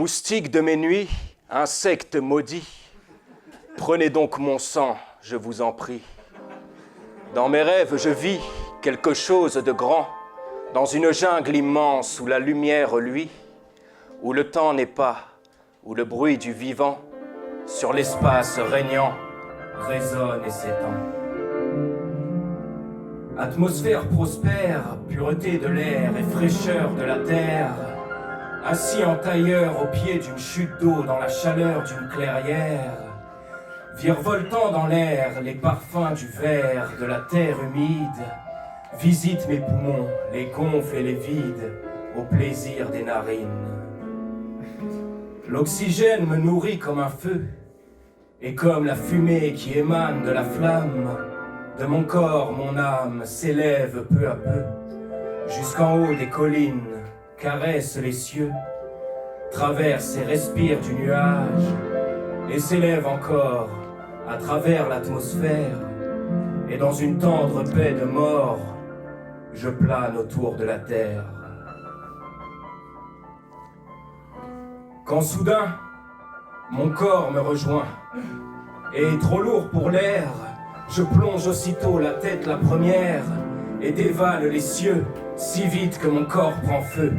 Moustiques de mes nuits, insectes maudits, prenez donc mon sang, je vous en prie. Dans mes rêves, je vis quelque chose de grand, dans une jungle immense où la lumière luit, où le temps n'est pas, où le bruit du vivant, sur l'espace régnant, résonne et s'étend. Atmosphère prospère, pureté de l'air et fraîcheur de la terre, assis en tailleur au pied d'une chute d'eau dans la chaleur d'une clairière, virevoltant dans l'air les parfums du verre de la terre humide, visite mes poumons, les gonfle et les vide, au plaisir des narines. L'oxygène me nourrit comme un feu, et comme la fumée qui émane de la flamme, de mon corps, mon âme s'élève peu à peu, jusqu'en haut des collines, caresse les cieux, traverse et respire du nuage, et s'élève encore à travers l'atmosphère, et dans une tendre paix de mort, je plane autour de la terre. Quand soudain, mon corps me rejoint, et trop lourd pour l'air, je plonge aussitôt la tête la première, et dévale les cieux, si vite que mon corps prend feu.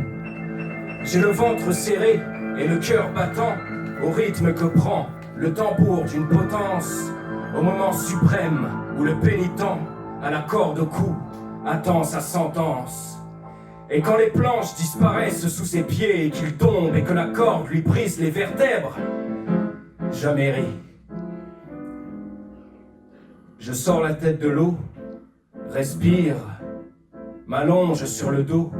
J'ai le ventre serré et le cœur battant au rythme que prend le tambour d'une potence, au moment suprême où le pénitent à la corde au cou attend sa sentence. Et quand les planches disparaissent sous ses pieds et qu'il tombe et que la corde lui brise les vertèbres, jamais ri. Je sors la tête de l'eau, respire, m'allonge sur le dos,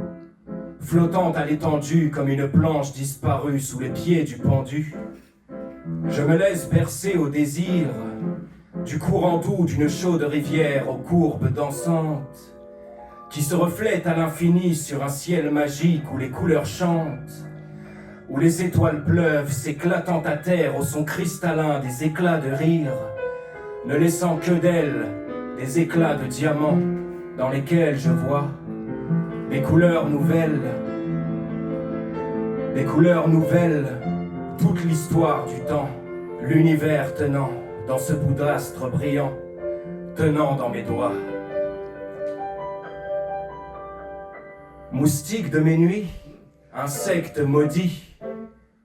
flottant à l'étendue comme une planche disparue sous les pieds du pendu. Je me laisse bercer au désir du courant doux d'une chaude rivière aux courbes dansantes, qui se reflète à l'infini sur un ciel magique où les couleurs chantent, où les étoiles pleuvent, s'éclatant à terre au son cristallin des éclats de rire, ne laissant que d'elles des éclats de diamants dans lesquels je vois des couleurs nouvelles, toute l'histoire du temps, l'univers tenant dans ce bout d'astre brillant, tenant dans mes doigts. Moustiques de mes nuits, insectes maudits,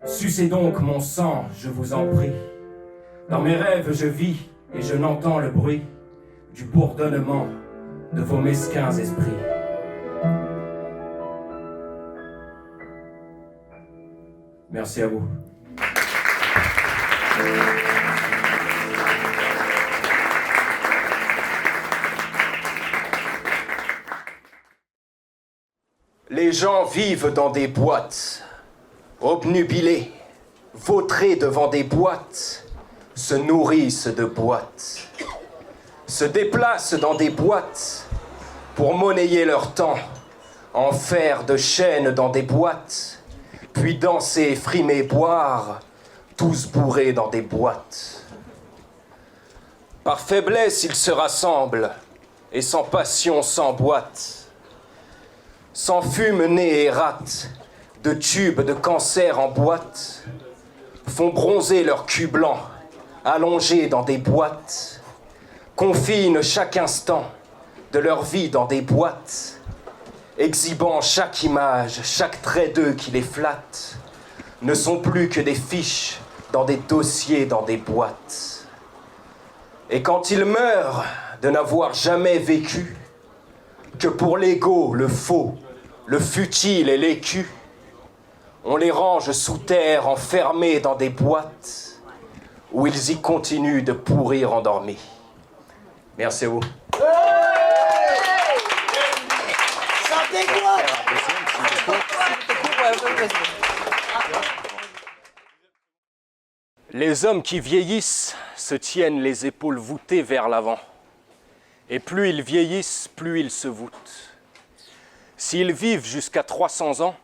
sucez donc mon sang, je vous en prie. Dans mes rêves je vis et je n'entends le bruit du bourdonnement de vos mesquins esprits. Merci à vous. Les gens vivent dans des boîtes, obnubilés, vautrés devant des boîtes, se nourrissent de boîtes, se déplacent dans des boîtes pour monnayer leur temps, en faire de chaînes dans des boîtes, puis danser, frimer, boire, tous bourrés dans des boîtes. Par faiblesse, ils se rassemblent, et sans passion s'emboîtent, sans fume, nez et rate, de tubes de cancer en boîte, font bronzer leur cul blanc, allongés dans des boîtes, confinent chaque instant de leur vie dans des boîtes, exhibant chaque image, chaque trait d'eux qui les flatte, ne sont plus que des fiches dans des dossiers, dans des boîtes. Et quand ils meurent de n'avoir jamais vécu que pour l'ego, le faux, le futile et l'écu, on les range sous terre, enfermés dans des boîtes, où ils y continuent de pourrir endormis. Merci à vous. Les hommes qui vieillissent se tiennent les épaules voûtées vers l'avant. Et plus ils vieillissent, plus ils se voûtent. S'ils vivent jusqu'à 300 ans,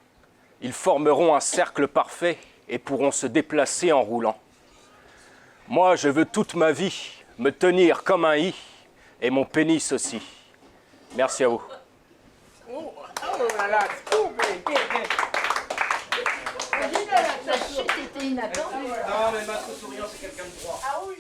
ils formeront un cercle parfait et pourront se déplacer en roulant. Moi, je veux toute ma vie me tenir comme un i et mon pénis aussi. Merci à vous. Oh là là, c'est inattendu. Non, mais Maître Souriant, c'est quelqu'un de droit. Ah oui.